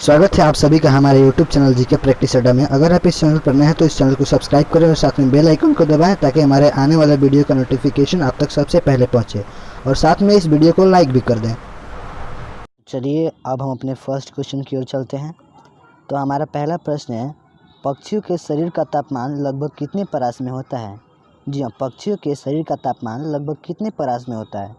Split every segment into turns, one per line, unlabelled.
स्वागत है आप सभी का हमारे YouTube चैनल जीके प्रैक्टिस अड्डा में। अगर आप इस चैनल पर नए हैं तो इस चैनल को सब्सक्राइब करें और साथ में बेल आइकन को दबाएं ताकि हमारे आने वाले वीडियो का नोटिफिकेशन आप तक सबसे पहले पहुंचे और साथ में इस वीडियो को लाइक भी कर दें। चलिए अब हम अपने फर्स्ट क्वेश्चन की ओर चलते हैं। तो हमारा पहला प्रश्न है, पक्षियों के शरीर का तापमान लगभग कितने परास में होता है? जी हाँ, पक्षियों के शरीर का तापमान लगभग कितने परास में होता है?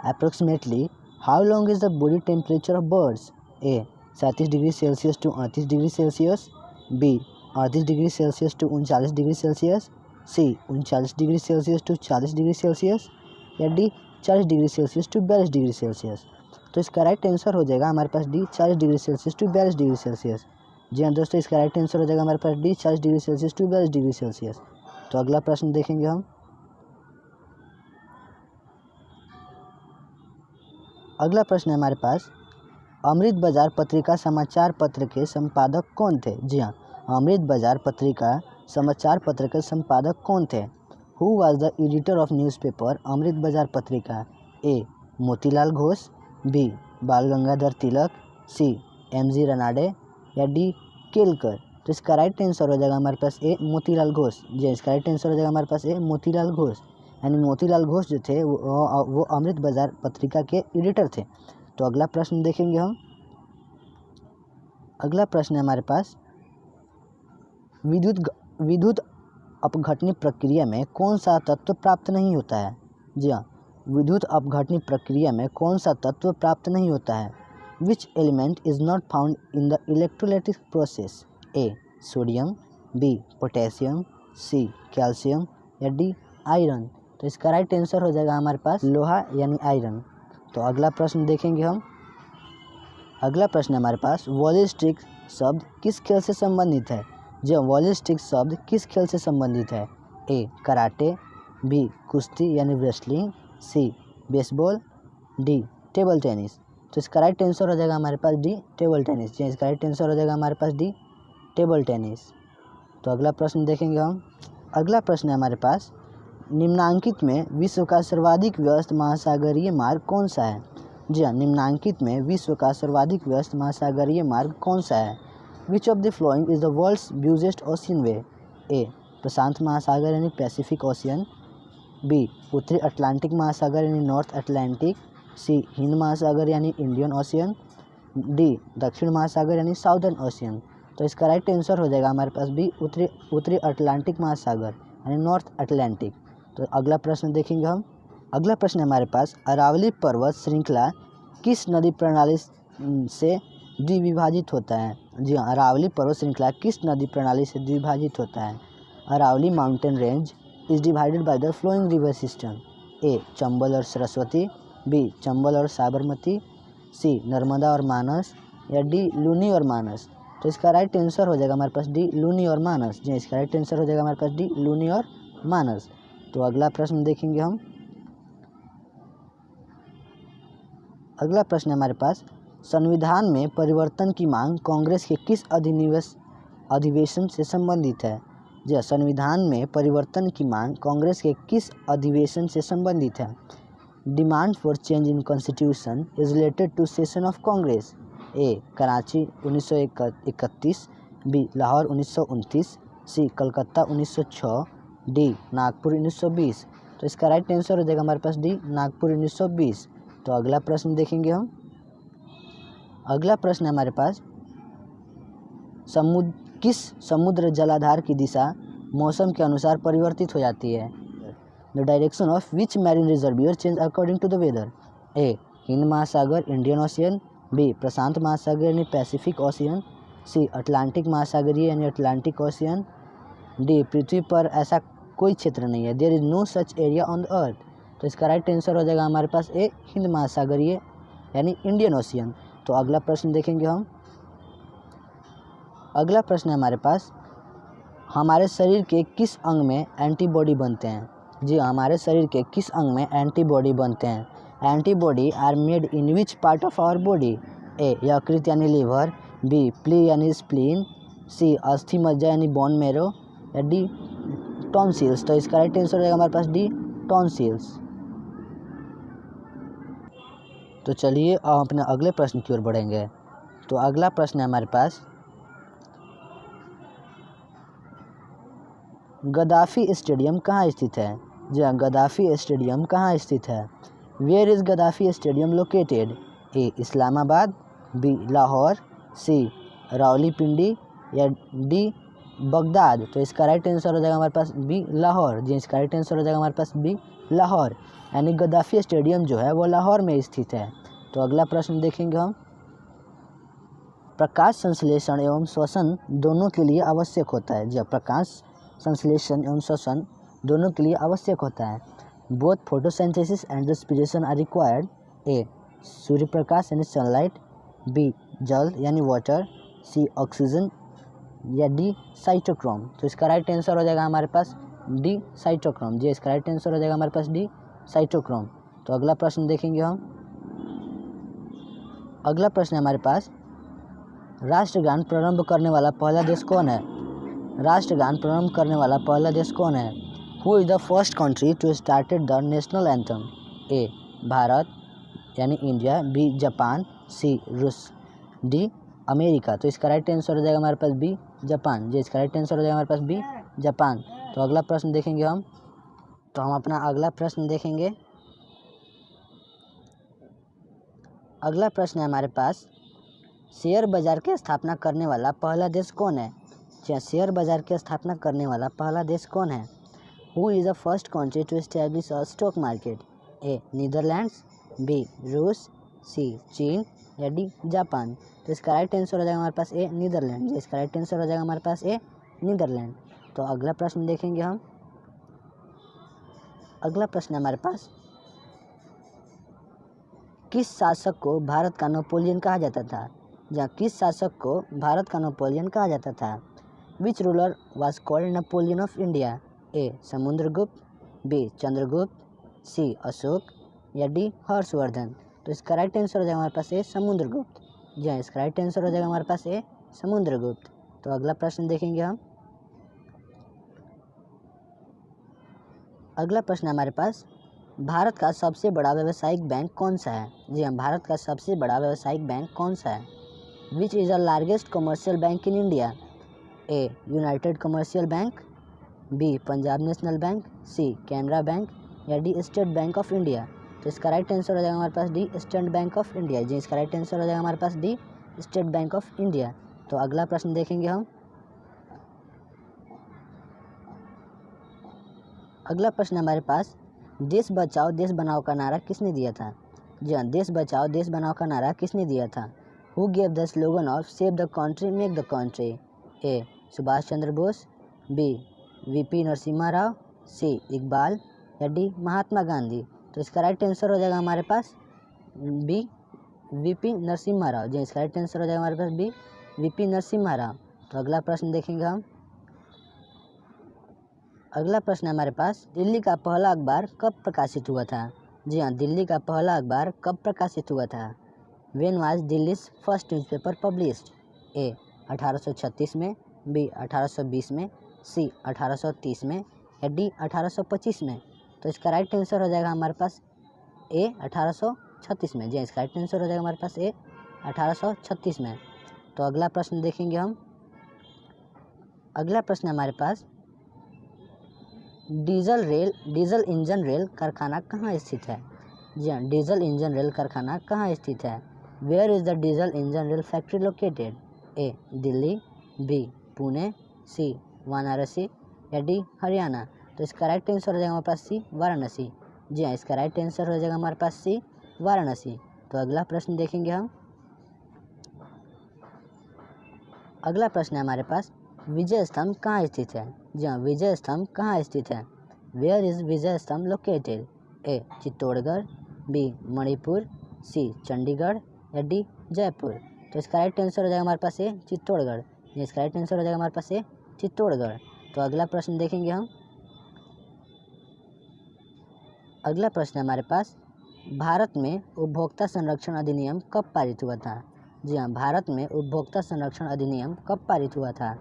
Approximately how long is the body temperature of birds? A 37 degree Celsius to 38 degree Celsius, B 38 degree Celsius to 39 degree Celsius, C 39 degree Celsius to 40 degree Celsius, या D 40 degree Celsius to 42 degree Celsius. तो इसका right answer हो जाएगा हमारे पास D 40 degree Celsius to 42 degree Celsius. जी हाँ दोस्तों, इसका राइट आंसर हो जाएगा हमारे पास D 40 degree Celsius to 42 degree Celsius. तो अगला प्रश्न देखेंगे हम। अगला प्रश्न है हमारे पास, अमृत बाजार पत्रिका समाचार पत्र के संपादक कौन थे? जी हाँ, अमृत बाजार पत्रिका समाचार पत्र के संपादक कौन थे? Who was the editor of newspaper Amrita Bazar Patrika? A Motilal Ghosh, B Bal Gangadhar Tilak, C M G. Ranade, या डी केलकर। तो इसका राइट आंसर हो जाएगा हमारे पास ए मोतीलाल घोष। जी, इसका राइट आंसर हो जाएगा हमारे पास ए मोतीलाल घोष। यानी मोतीलाल घोष जो थे वो अमृत बाजार पत्रिका के एडिटर थे। तो अगला प्रश्न देखेंगे हम। अगला प्रश्न है हमारे पास, विद्युत अपघटनी प्रक्रिया में कौन सा तत्व प्राप्त नहीं होता है? जी हाँ, विद्युत अपघटनी प्रक्रिया में कौन सा तत्व प्राप्त नहीं होता है? Which element is not found in the electrolytic process? A sodium, B potassium, C calcium, या डी आयरन। तो इसका राइट आंसर हो जाएगा हमारे पास लोहा यानी आयरन। तो अगला प्रश्न देखेंगे हम। अगला प्रश्न है हमारे पास, वॉली स्टिक शब्द किस खेल से संबंधित है? जी, वॉली स्टिक शब्द किस खेल से संबंधित है? ए कराटे, बी कुश्ती यानी रेसलिंग, सी बेसबॉल, डी टेबल टेनिस। तो इसका राइट आंसर हो जाएगा हमारे पास डी टेबल टेनिस। जी, इसका राइट आंसर हो जाएगा हमारे पास डी टेबल टेनिस। तो अगला प्रश्न देखेंगे हम। अगला प्रश्न है हमारे पास, निम्नांकित में विश्व का सर्वाधिक व्यस्त महासागरीय मार्ग कौन सा है? जी हाँ, निम्नांकित में विश्व का सर्वाधिक व्यस्त महासागरीय मार्ग कौन सा है? Which of the flowing is the world's busiest ocean way? A प्रशांत महासागर यानी पैसिफिक ओशियन, बी उत्तरी अटलांटिक महासागर यानी नॉर्थ अटलांटिक, सी हिंद महासागर यानी इंडियन ओशियन, डी दक्षिण महासागर यानी साउदर्न ओशियन। तो इसका राइट आंसर हो जाएगा हमारे पास बी उत्तरी अटलांटिक महासागर यानी नॉर्थ अटलांटिक। तो अगला प्रश्न देखेंगे हम। अगला प्रश्न है हमारे पास, अरावली पर्वत श्रृंखला किस नदी प्रणाली से द्विभाजित होता है? जी हाँ, अरावली पर्वत श्रृंखला किस नदी प्रणाली से द्विभाजित होता है? Aravalli mountain range is divided by the flowing river system. A Chambal और सरस्वती, बी चंबल और साबरमती, सी नर्मदा और मानस, या डी लूनी और मानस। तो इसका राइट आंसर हो जाएगा हमारे पास डी लूनी और मानस। जी, इसका राइट आंसर हो जाएगा हमारे पास डी लूनी और मानस। तो अगला प्रश्न देखेंगे हम। अगला प्रश्न है हमारे पास, संविधान में परिवर्तन की मांग कांग्रेस के किस अधिवेशन से संबंधित है? जी, संविधान में परिवर्तन की मांग कांग्रेस के किस अधिवेशन से संबंधित है? Demand for change in constitution is related to session of Congress. A Karachi 1931, B Lahore 1929, C Calcutta 1906, D Nagpur 1920। तो इसका राइट आंसर हो जाएगा हमारे पास डी नागपुर 1920। तो अगला प्रश्न देखेंगे हम। अगला प्रश्न है हमारे पास, किस समुद्र जलाधार की दिशा मौसम के अनुसार परिवर्तित हो जाती है? The direction of which marine reservoir change according to the weather? A Hind महासागर इंडियन ओशियन, बी प्रशांत महासागर यानी पैसिफिक ओशियन, सी अटलांटिक महासागरीय यानी अटलांटिक ओशियन, डी पृथ्वी पर ऐसा कोई क्षेत्र नहीं है, there is no such area on the earth. तो इसका राइट आंसर हो जाएगा हमारे पास ए हिंद महासागरीय यानी इंडियन ओशियन। तो अगला प्रश्न देखेंगे हम। अगला प्रश्न है हमारे पास, हमारे शरीर के किस अंग में एंटीबॉडी बनते हैं? जी, हमारे शरीर के किस अंग में एंटीबॉडी बनते हैं? Antibody are made in which part of our body? A यकृत यानी लीवर, बी प्ली यानी स्प्लीन, सी अस्थि मज्जा यानी बोन मेरो, या डी टॉन्सिल्स। तो इसका राइट आंसर हो जाएगा हमारे पास डी टॉन्सिल्स। तो चलिए अब अपने अगले प्रश्न की ओर बढ़ेंगे। तो अगला प्रश्न है हमारे पास, गद्दाफी स्टेडियम कहाँ स्थित है? जी हाँ, गद्दाफी स्टेडियम कहाँ स्थित है? Where is Gaddafi stadium located? A Islamabad, B Lahore, C Rawalpindi या डी बगदाद? तो इसका राइट आंसर हो जाएगा हमारे पास बी लाहौर। जी, इसका राइट आंसर हो जाएगा हमारे पास बी लाहौर, यानी गद्दाफी स्टेडियम जो है वो लाहौर में स्थित है। तो अगला प्रश्न देखेंगे हम, प्रकाश संश्लेषण एवं श्वसन दोनों के लिए आवश्यक होता है। जब प्रकाश संश्लेषण एवं श्वसन दोनों के लिए आवश्यक होता है। Both photosynthesis and respiration are required. A सूर्य प्रकाश यानी सनलाइट, बी जल यानी वाटर, सी ऑक्सीजन या डी साइटोक्रोम? तो इसका राइट आंसर हो जाएगा हमारे पास डी साइटोक्रोम। जी, इसका राइट आंसर हो जाएगा हमारे पास डी साइटोक्रोम। तो अगला प्रश्न देखेंगे हम, अगला प्रश्न है हमारे पास, राष्ट्रगान प्रारंभ करने वाला पहला देश कौन है? राष्ट्रगान प्रारंभ करने वाला पहला देश कौन है? Who is the first country to started the national anthem? A Bharat यानी इंडिया, बी जापान, सी रूस, डी अमेरिका? तो इसका राइट आंसर हो जाएगा हमारे पास बी जापान। जी, इसका राइट आंसर हो जाएगा हमारे पास बी जापान। तो अगला प्रश्न देखेंगे हम, तो हम अपना अगला प्रश्न देखेंगे। अगला प्रश्न है हमारे पास, शेयर बाजार की स्थापना करने वाला पहला देश कौन है? शेयर बाजार की स्थापना करने वाला पहला देश कौन है? Who is the first country to establish a stock market? A Netherlands, B रूस, सी चीन या डी जापान? तो इसका राइट आंसर हो जाएगा हमारे पास ए नीदरलैंड। इसका राइट आंसर हो जाएगा हमारे पास ए नीदरलैंड। तो अगला प्रश्न देखेंगे हम, अगला प्रश्न है हमारे पास, किस शासक को भारत का नेपोलियन कहा जाता था? जहाँ किस शासक को भारत का नेपोलियन कहा जाता था? Which ruler was called Napoleon of India? A Samudragupta, B Chandragupta, C Ashoka या डी हर्षवर्धन? तो इसका राइट आंसर हो जाएगा हमारे पास ए समुद्रगुप्त। जी हाँ, इसका राइट आंसर हो जाएगा हमारे पास ए समुद्रगुप्त। तो अगला प्रश्न देखेंगे हम, अगला प्रश्न हमारे पास, भारत का सबसे बड़ा व्यावसायिक बैंक कौन सा है? जी हाँ, भारत का सबसे बड़ा व्यावसायिक बैंक कौन सा है? Which is the largest commercial bank in India? A United Commercial Bank, B Punjab National Bank, C Canara Bank या D State Bank of India? तो इसका राइट आंसर हो जाएगा हमारे पास D State Bank of India. जी, इसका राइट आंसर हो जाएगा हमारे पास D State Bank of India. तो अगला प्रश्न देखेंगे हम, अगला प्रश्न हमारे पास, देश बचाओ देश बनाओ का नारा किसने दिया था? जी हाँ, देश बचाओ देश बनाओ का नारा किसने दिया था? Who gave the slogan of save the country make the country? A Subhash Chandra Bose, B V P Narasimha Rao, C Iqbal या डी महात्मा गांधी? तो इसका राइट आंसर हो जाएगा हमारे पास बी वीपी नरसिम्हा राव। जी, इसका राइट आंसर हो जाएगा हमारे पास बी वीपी नरसिम्हा राव। तो अगला प्रश्न देखेंगे हम, अगला प्रश्न है हमारे पास, दिल्ली का पहला अखबार कब प्रकाशित हुआ था? जी हाँ, दिल्ली का पहला अखबार कब प्रकाशित हुआ था? When was Delhi's first newspaper published? A 1836 में, बी 1820 में, सी 1830 में या डी 1825 में? तो इसका राइट आंसर हो जाएगा हमारे पास ए 1836 में। जी, इसका राइट आंसर हो जाएगा हमारे पास ए 1836 में। तो अगला प्रश्न देखेंगे हम, अगला प्रश्न हमारे पास, डीजल इंजन रेल कारखाना कहाँ स्थित है? जी हाँ, डीजल इंजन रेल कारखाना कहाँ स्थित है? Where is the diesel engine rail factory located? A Delhi, B Pune, C Varanasi या डी हरियाणा? तो इसका राइट आंसर हो जाएगा हमारे पास सी वाराणसी। जी हाँ, इसका राइट आंसर हो जाएगा हमारे पास सी वाराणसी। तो अगला प्रश्न देखेंगे हम, अगला प्रश्न है हमारे पास, विजय स्तंभ कहाँ स्थित है? जी हाँ, विजय स्तंभ कहाँ स्थित है? वेयर इज़ विजय स्तंभ लोकेटेड? ए चित्तौड़गढ़, बी मणिपुर, सी चंडीगढ़ या डी जयपुर? तो इसका राइट आंसर हो जाएगा हमारे पास ए चित्तौड़गढ़। इसका राइट आंसर हो जाएगा हमारे पास ए चित्तौड़गढ़। तो अगला प्रश्न देखेंगे हम, अगला प्रश्न है हमारे पास, भारत में उपभोक्ता संरक्षण अधिनियम कब पारित हुआ था? जी हाँ, भारत में उपभोक्ता संरक्षण अधिनियम कब पारित हुआ था?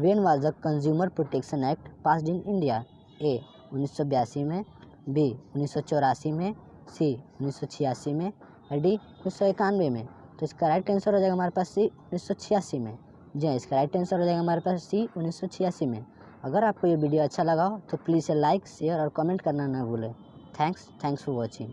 When was the consumer protection act passed in India? A 1982 में, बी 1984 में, सी 1986 में या डी 1991 में? तो इसका राइट आंसर हो जाएगा हमारे पास सी 1986 में। जी हाँ, इसका राइट आंसर हो जाएगा हमारे पास सी 1986 में। अगर आपको ये वीडियो अच्छा लगा हो तो प्लीज़ लाइक शेयर और कमेंट करना ना भूलें। Thanks for watching.